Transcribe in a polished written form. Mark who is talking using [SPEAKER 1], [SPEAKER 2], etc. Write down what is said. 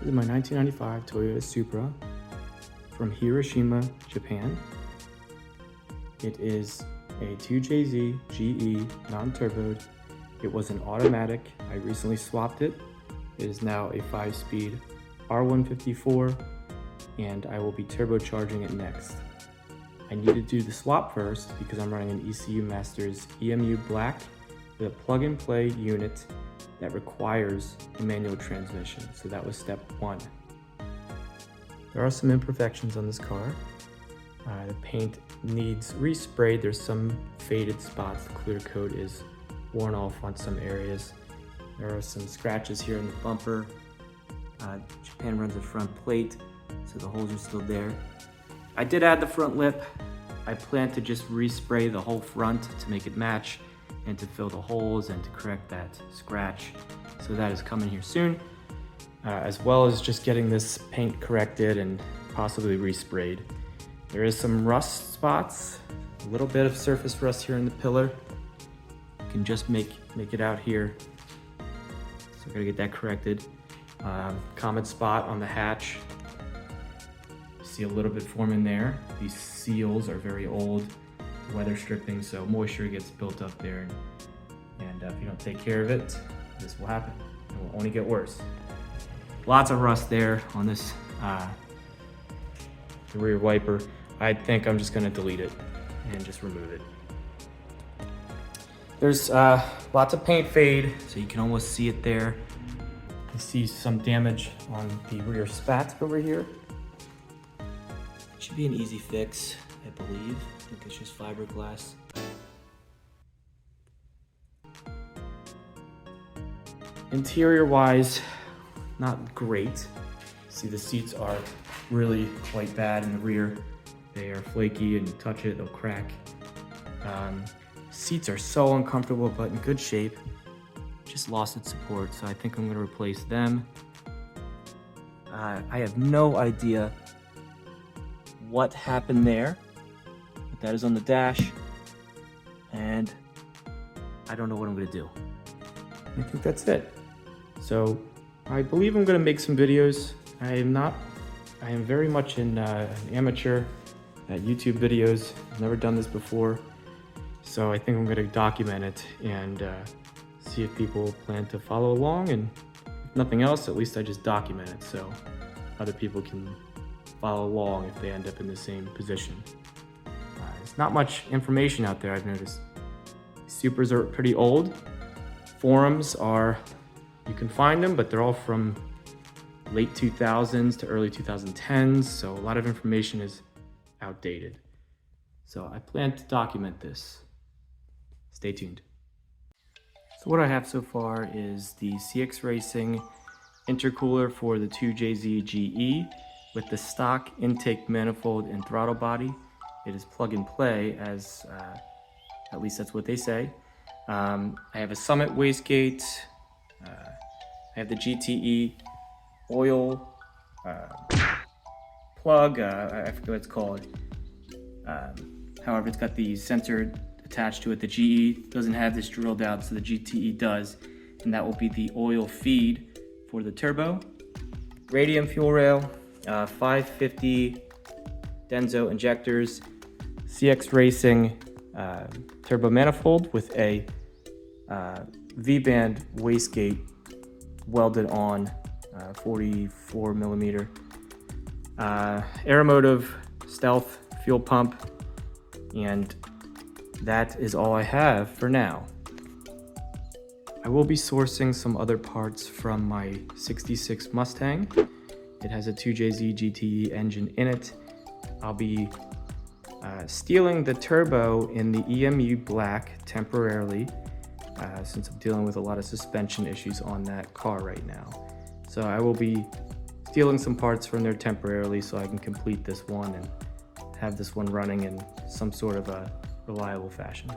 [SPEAKER 1] This is my 1995 Toyota Supra from Hiroshima, Japan. It is a 2JZ GE non-turboed. It was an automatic. I recently swapped it. It is now a 5-speed R154, and I will be turbocharging it next. I need to do the swap first because I'm running an ECU Masters EMU Black with a plug-and-play unit that requires a manual transmission. So that was step one. There are some imperfections on this car. The paint needs resprayed. There's some faded spots. The clear coat is worn off on some areas. There are some scratches here in the bumper. Japan runs a front plate, so the holes are still there. I did add the front lip. I plan to just respray the whole front to make it match and to fill the holes and to correct that scratch. So that is coming here soon, as well as just getting this paint corrected and possibly resprayed. There is some rust spots, a little bit of surface rust here in the pillar. You can just make it out here. So I gotta get that corrected. Common spot on the hatch. You see a little bit forming there. These seals are very old, weather stripping, so moisture gets built up there. And if you don't take care of it, this will happen. It will only get worse. Lots of rust there on this the rear wiper. I think I'm just gonna delete it and just remove it. There's lots of paint fade, so you can almost see it there. You see some damage on the rear spat over here. Should be an easy fix, I believe. I think it's just fiberglass. Interior wise, not great. See, the seats are really quite bad in the rear. They are flaky, and you touch it, they'll crack. Seats are so uncomfortable, but in good shape. Just lost its support, so I think I'm gonna replace them. I have no idea what happened there, but that is on the dash, and I don't know what I'm gonna do. I think that's it. So I believe I'm gonna make some videos. I am very much an amateur at YouTube videos. I've never done this before. So I think I'm gonna document it and see if people plan to follow along, and if nothing else, at least I just document it so other people can follow along if they end up in the same position. There's not much information out there, I've noticed. Supras are pretty old. Forums are, you can find them, but they're all from late 2000s to early 2010s, so a lot of information is outdated. So I plan to document this. Stay tuned. So what I have so far is the CX Racing intercooler for the 2JZ GE with the stock intake manifold and throttle body. It is plug and play, as at least that's what they say. I have a Summit wastegate. I have the GTE oil plug. I forget what it's called. However, it's got the sensor attached to it. The GE doesn't have this drilled out, so the GTE does, and that will be the oil feed for the turbo. Radium fuel rail, 550 Denso injectors, CX Racing turbo manifold with a V-band wastegate welded on 44 millimeter. Aeromotive Stealth fuel pump, and that is all I have for now. I will be sourcing some other parts from my 66 Mustang. It has a 2JZ GTE engine in it. I'll be stealing the turbo in the EMU Black temporarily, since I'm dealing with a lot of suspension issues on that car right now. So I will be stealing some parts from there temporarily so I can complete this one and have this one running in some sort of a reliable fashion.